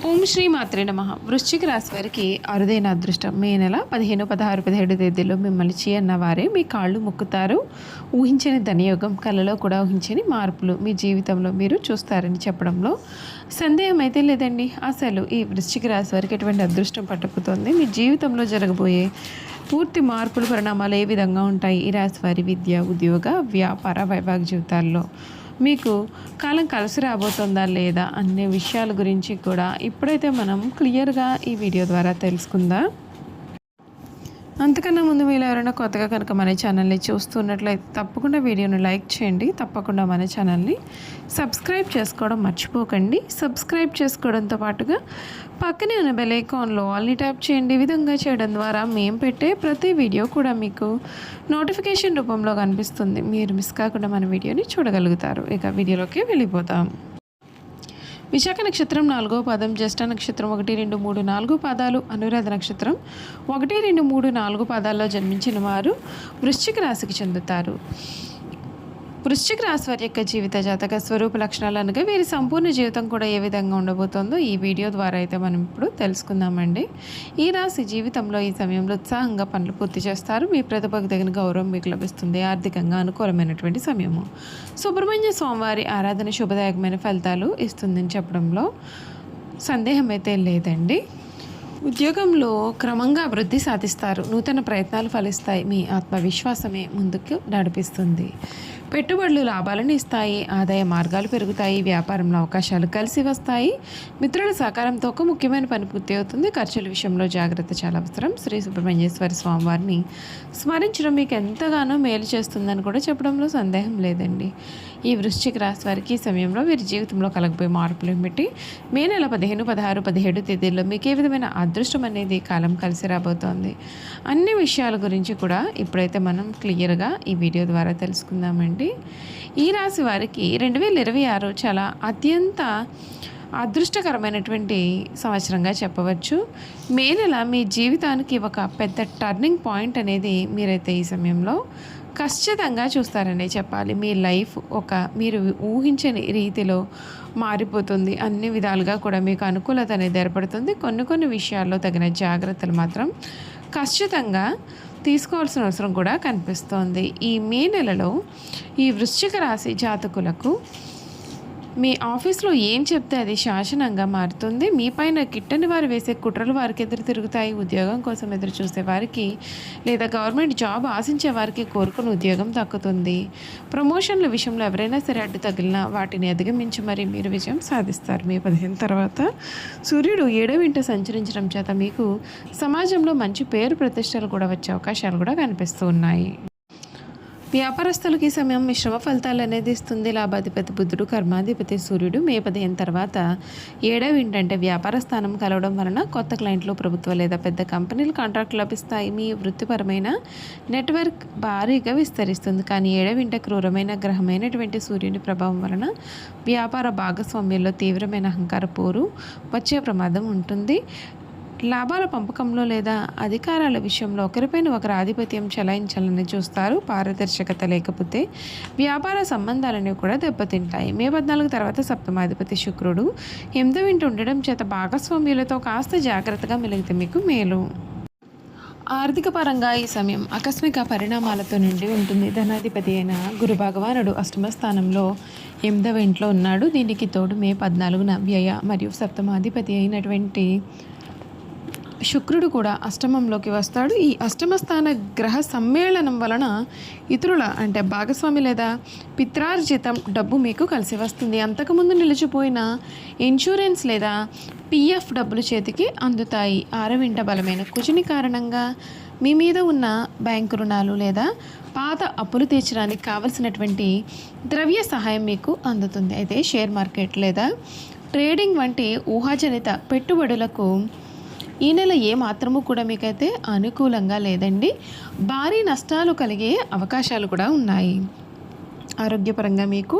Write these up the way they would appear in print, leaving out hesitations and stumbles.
ఓం శ్రీ మాత్రే నమః. వృశ్చిక రాశి వారికి అరుదైన అదృష్టం. మే నెల 15, 16, 17 తేదీల్లో మిమ్మల్ని అన్న వారే మీ కాళ్ళు మొక్కుతారు. ఊహించని ధనయోగం, కళలో కూడా ఊహించని మార్పులు మీ జీవితంలో మీరు చూస్తారని చెప్పడంలో సందేహం అయితే లేదండి. అసలు ఈ వృశ్చిక రాశి వారికి ఎటువంటి అదృష్టం పట్టుకుతుంది, మీ జీవితంలో జరగబోయే పూర్తి మార్పులు, పరిణామాలు ఏ విధంగా ఉంటాయి ఈ రాశి వారి విద్య, ఉద్యోగ, వ్యాపార, వైవాహిక జీవితాల్లో మీకు కాలం కలిసి రాబోతుందా లేదా అనే విషయాల గురించి కూడా ఇప్పుడైతే మనం క్లియర్గా ఈ వీడియో ద్వారా తెలుసుకుందాం. అంతకన్నా ముందు మీరు ఎవరైనా కొత్తగా కనుక మన ఛానల్ని చూస్తున్నట్లయితే తప్పకుండా వీడియోని లైక్ చేయండి. తప్పకుండా మన ఛానల్ని సబ్స్క్రైబ్ చేసుకోవడం మర్చిపోకండి. సబ్స్క్రైబ్ చేసుకోవడంతో పాటుగా పక్కనే ఉన్న బెల్ ఐకాన్లో ఆల్ని ట్యాప్ చేయండి. ఈ విధంగా చేయడం ద్వారా మేము పెట్టే ప్రతి వీడియో కూడా మీకు నోటిఫికేషన్ రూపంలో కనిపిస్తుంది. మీరు మిస్ కాకుండా మన వీడియోని చూడగలుగుతారు. ఇక వీడియోలోకి వెళ్ళిపోతాం. విశాఖ నక్షత్రం 4వ పాదం, జ్యేష్ఠ నక్షత్రం 1, 2, 3, 4 పాదాలు, అనురాధ నక్షత్రం 1, 2, 3, 4 పాదాల్లో జన్మించిన వారు వృశ్చిక రాశికి చెందుతారు. వృశ్చిక రాశి వారి యొక్క జీవిత జాతక స్వరూప లక్షణాలు అనగా వీరి సంపూర్ణ జీవితం కూడా ఏ విధంగా ఉండబోతుందో ఈ వీడియో ద్వారా అయితే మనం ఇప్పుడు తెలుసుకుందామండి. ఈ రాశి జీవితంలో ఈ సమయంలో ఉత్సాహంగా పనులు పూర్తి చేస్తారు. మీ ప్రతిభకు తగిన గౌరవం మీకు లభిస్తుంది. ఆర్థికంగా అనుకూలమైనటువంటి సమయము. సుబ్రహ్మణ్య స్వామివారి ఆరాధన శుభదాయకమైన ఫలితాలు ఇస్తుందని చెప్పడంలో సందేహం అయితే లేదండి. ఉద్యోగంలో క్రమంగా అభివృద్ధి సాధిస్తారు. నూతన ప్రయత్నాలు ఫలిస్తాయి. మీ ఆత్మవిశ్వాసమే ముందుకు నడిపిస్తుంది. పెట్టుబడులు లాభాలను ఇస్తాయి. ఆదాయ మార్గాలు పెరుగుతాయి. వ్యాపారంలో అవకాశాలు కలిసి వస్తాయి. మిత్రుల సహకారంతో ఒక ముఖ్యమైన పని పూర్తి అవుతుంది. ఖర్చుల విషయంలో జాగ్రత్త చాలా అవసరం. శ్రీ సుబ్రహ్మణ్యేశ్వర స్వామివారిని స్మరించడం మీకు ఎంతగానో మేలు చేస్తుందని కూడా చెప్పడంలో సందేహం లేదండి. ఈ వృశ్చిక రాశి వారికి ఈ సమయంలో వీరి జీవితంలో కలగబోయే మార్పులు ఏమిటి? మే నెల 15, 16, 17 తేదీల్లో మీకు ఏ విధమైన అదృష్టం అనేది కాలం కలిసి రాబోతోంది అన్ని విషయాల గురించి కూడా ఇప్పుడైతే మనం క్లియర్గా ఈ వీడియో ద్వారా తెలుసుకుందామండి. ఈ రాశి వారికి 2026 చాలా అత్యంత అదృష్టకరమైనటువంటి సంవత్సరంగా చెప్పవచ్చు. మే నెల మీ జీవితానికి ఒక పెద్ద టర్నింగ్ పాయింట్ అనేది మీరైతే ఈ సమయంలో ఖచ్చితంగా చూస్తారనే చెప్పాలి. మీ లైఫ్ మీరు ఊహించని రీతిలో మారిపోతుంది. అన్ని విధాలుగా కూడా మీకు అనుకూలత అనేది ఏర్పడుతుంది. కొన్ని విషయాల్లో తగిన జాగ్రత్తలు మాత్రం ఖచ్చితంగా తీసుకోవాల్సిన అవసరం కూడా కనిపిస్తోంది. ఈ మే నెలలో ఈ వృశ్చిక రాశి జాతకులకు మీ ఆఫీస్లో ఏం చెప్తే అది శాసనంగా మారుతుంది. మీ పైన గిట్టని వారు వేసే కుట్రలు వారికి ఎదురు తిరుగుతాయి. ఉద్యోగం కోసం ఎదురు చూసే వారికి లేదా గవర్నమెంట్ జాబ్ ఆశించే వారికి కోరుకున్న ఉద్యోగం దక్కుతుంది. ప్రమోషన్ల విషయంలో ఎవరైనా సరే అడ్డు తగిలినా వాటిని అధిగమించి మరి మీరు విజయం సాధిస్తారు. మే 15 తర్వాత సూర్యుడు 7వ ఇంట సంచరించడం చేత మీకు సమాజంలో మంచి పేరు ప్రతిష్టలు కూడా వచ్చే అవకాశాలు కూడా కనిపిస్తూ ఉన్నాయి. వ్యాపారస్తులకి ఈ సమయం మిశ్రమ ఫలితాలు అనేది ఇస్తుంది. లాభాధిపతి బుధుడు, కర్మాధిపతి సూర్యుడు మే 15 తర్వాత 7వ ఇంటంటే వ్యాపార స్థానం కలవడం వలన కొత్త క్లయింట్లు, ప్రభుత్వ లేదా పెద్ద కంపెనీలు కాంట్రాక్ట్లు లభిస్తాయి. మీ వృత్తిపరమైన నెట్వర్క్ భారీగా విస్తరిస్తుంది. కానీ 7వ ఇంట క్రూరమైన గ్రహమైనటువంటి సూర్యుని ప్రభావం వలన వ్యాపార భాగస్వామ్యంలో తీవ్రమైన అహంకార పోరు వచ్చే ప్రమాదం ఉంటుంది. లాభాల పంపకంలో లేదా అధికారాల విషయంలో ఒకరిపైన ఒకరు ఆధిపత్యం చెలాయించాలని చూస్తారు. పారదర్శకత లేకపోతే వ్యాపార సంబంధాలనేవి కూడా దెబ్బతింటాయి. మే 14 తర్వాత సప్తమాధిపతి శుక్రుడు 8వ ఇంట ఉండడం చేత భాగస్వామ్యులతో కాస్త జాగ్రత్తగా మెలిగితే మీకు మేలు. ఆర్థిక పరంగా ఈ సమయం ఆకస్మిక పరిణామాలతో నిండి ఉంటుంది. ధనాధిపతి అయిన గురు భగవానుడు 8వ స్థానంలో 8వ ఇంట్లో ఉన్నాడు. దీనికి తోడు మే 14న వ్యయ మరియు సప్తమాధిపతి అయినటువంటి శుక్రుడు కూడా అష్టమంలోకి వస్తాడు. ఈ అష్టమ స్థాన గ్రహ సమ్మేళనం వలన ఇతరుల అంటే భాగస్వామి లేదా పిత్రార్జితం డబ్బు మీకు కలిసి వస్తుంది. అంతకుముందు నిలిచిపోయిన ఇన్సూరెన్స్ లేదా పిఎఫ్ డబ్బులు చేతికి అందుతాయి. 6వ ఇంట బలమైన కుజుని కారణంగా మీ మీద ఉన్న బ్యాంకు రుణాలు లేదా పాత అప్పులు తీర్చడానికి కావలసినటువంటి ద్రవ్య సహాయం మీకు అందుతుంది. అయితే షేర్ మార్కెట్ లేదా ట్రేడింగ్ వంటి ఊహాజనిత పెట్టుబడులకు ఈ నెల మాత్రము కూడా మీకైతే అనుకూలంగా లేదండి. భారీ నష్టాలు కలిగే అవకాశాలు కూడా ఉన్నాయి. ఆరోగ్యపరంగా మీకు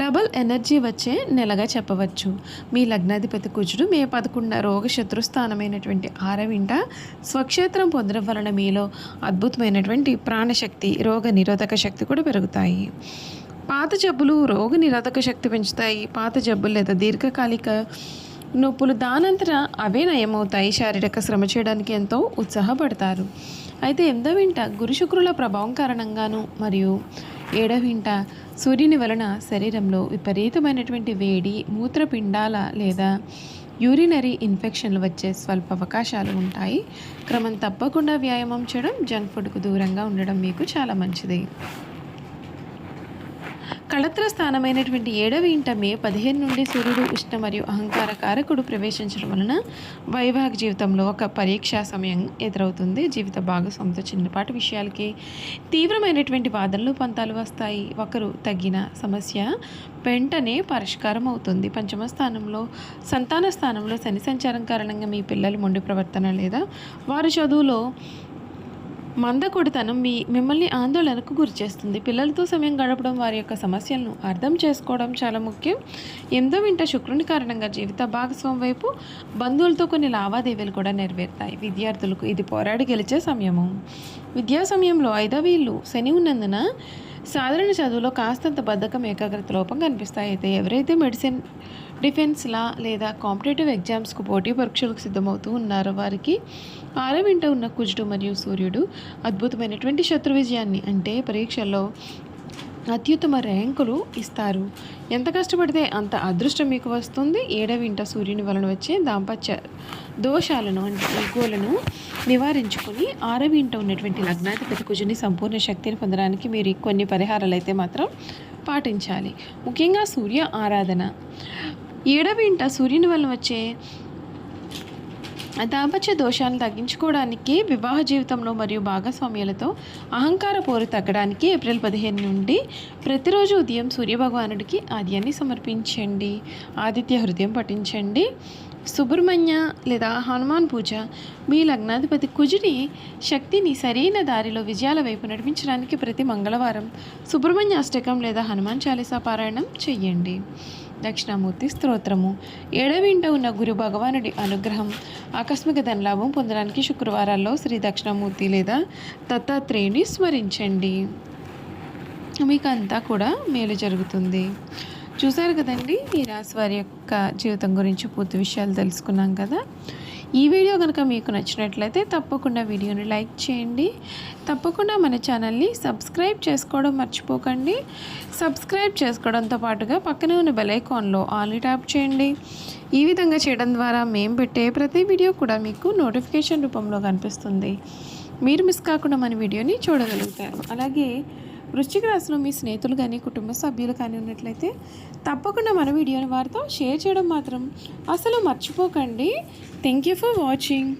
డబల్ ఎనర్జీ వచ్చే నెలగా చెప్పవచ్చు. మీ లగ్నాధిపతి కుజుడు మే 11 రోగ శత్రుస్థానమైనటువంటి 6వ ఇంట స్వక్షేత్రం పొందడం వలన మీలో అద్భుతమైనటువంటి ప్రాణశక్తి, రోగ నిరోధక శక్తి కూడా పెరుగుతాయి. పాత జబ్బులు రోగ నిరోధక శక్తి పెంచుతాయి. పాత జబ్బులు లేదా దీర్ఘకాలిక నొప్పులు దానంతట అవే నయమవుతాయి. శారీరక శ్రమ చేయడానికి ఎంతో ఉత్సాహపడతారు. అయితే 8వ ఇంట గురు శుక్రుల ప్రభావం కారణంగాను మరియు 7వ ఇంట సూర్యుని వలన శరీరంలో విపరీతమైనటువంటి వేడి, మూత్రపిండాల లేదా యూరినరీ ఇన్ఫెక్షన్లు వచ్చే స్వల్ప అవకాశాలు ఉంటాయి. క్రమం తప్పకుండా వ్యాయామం చేయడం, జంక్ ఫుడ్కు దూరంగా ఉండడం మీకు చాలా మంచిది. కళత్ర స్థానమైనటువంటి 7వ ఇంట మే 15 నుండి సూర్యుడు ఉష్ణ మరియు అహంకార కారకుడు ప్రవేశించడం వలన వైవాహిక జీవితంలో ఒక పరీక్షా సమయం ఎదురవుతుంది. జీవిత భాగస్వామితో చిన్నపాటి విషయాలకి తీవ్రమైనటువంటి వాదనలు పంతాలు వస్తాయి. ఒకరు తగ్గిన సమస్య వెంటనే పరిష్కారం అవుతుంది. పంచమ స్థానంలో సంతాన స్థానంలో శని సంచారం కారణంగా మీ పిల్లలు మొండి ప్రవర్తన లేదా వారి చదువులో మందకొడితనం మిమ్మల్ని ఆందోళనకు గురిచేస్తుంది. పిల్లలతో సమయం గడపడం, వారి యొక్క సమస్యలను అర్థం చేసుకోవడం చాలా ముఖ్యం. 8వ ఇంట శుక్రుని కారణంగా జీవిత భాగస్వామి వైపు బంధువులతో కొన్ని లావాదేవీలు కూడా నెరవేరుతాయి. విద్యార్థులకు ఇది పోరాడి గెలిచే సమయము. విద్యా సమయంలో 5వ ఇల్లు శని ఉన్నందున సాధారణ చదువులో కాస్తంత బద్ధకం, ఏకాగ్రత లోపం కనిపిస్తాయి. అయితే ఎవరైతే మెడిసిన్, డిఫెన్స్, లా లేదా కాంపిటేటివ్ ఎగ్జామ్స్కు పోటీ పరీక్షలకు సిద్ధమవుతూ ఉన్నారో వారికి 6వ ఇంట ఉన్న కుజుడు మరియు సూర్యుడు అద్భుతమైనటువంటి శత్రు విజయాన్ని అంటే పరీక్షల్లో అత్యుత్తమ ర్యాంకులు ఇస్తారు. ఎంత కష్టపడితే అంత అదృష్టం మీకు వస్తుంది. 7వ ఇంట సూర్యుని వలన వచ్చే దాంపత్య దోషాలను అంటే ఈగోలను నివారించుకొని 6వ ఇంట ఉన్నటువంటి లగ్నాధిపతి కుజుని సంపూర్ణ శక్తిని పొందడానికి మీరు కొన్ని పరిహారాలు అయితే మాత్రం పాటించాలి. ముఖ్యంగా సూర్య ఆరాధన. 7వ ఇంట సూర్యుని వలన వచ్చే దాంపత్య దోషాలను తగ్గించుకోవడానికి, వివాహ జీవితంలో మరియు భాగస్వామ్యాలతో అహంకార పోరు తగ్గడానికి ఏప్రిల్ 15 నుండి ప్రతిరోజు ఉదయం సూర్యభగవానుడికి ఆద్యాన్ని సమర్పించండి. ఆదిత్య హృదయం పఠించండి. సుబ్రహ్మణ్య లేదా హనుమాన్ పూజ మీ లగ్నాధిపతి కుజుని శక్తిని సరైన దారిలో విజయాల వైపు నడిపించడానికి ప్రతి మంగళవారం సుబ్రహ్మణ్య అష్టకం లేదా హనుమాన్ చాలీసా పారాయణం చెయ్యండి. దక్షిణామూర్తి స్తోత్రము. 7వ ఇంట ఉన్న గురు భగవానుడి అనుగ్రహం, ఆకస్మిక ధనలాభం పొందడానికి శుక్రవారాల్లో శ్రీ దక్షిణామూర్తి లేదా దత్తాత్రేయుని స్మరించండి. మీకు అంతా కూడా మేలు జరుగుతుంది. చూసారు కదండి, ఈ రాశి వారి యొక్క జీవితం గురించి పూర్తి విషయాలు తెలుసుకున్నాం కదా. ఈ వీడియో కనుక మీకు నచ్చినట్లయితే తప్పకుండా వీడియోని లైక్ చేయండి. తప్పకుండా మన ఛానల్ని సబ్స్క్రైబ్ చేసుకోవడం మర్చిపోకండి. సబ్స్క్రైబ్ చేసుకోవడంతో పాటుగా పక్కనే ఉన్న బెల్ ఐకాన్లో ఆల్ని ట్యాప్ చేయండి. ఈ విధంగా చేయడం ద్వారా మేము పెట్టే ప్రతి వీడియో కూడా మీకు నోటిఫికేషన్ రూపంలో కనిపిస్తుంది. మీరు మిస్ కాకుండా మన వీడియోని చూడగలుగుతారు. అలాగే వృశ్చిక రాశిలో మీ స్నేహితులు కానీ కుటుంబ సభ్యులు కానీ ఉన్నట్లయితే తప్పకుండా మన వీడియోని వారితో షేర్ చేయడం మాత్రం అసలు మర్చిపోకండి. Thank you for watching.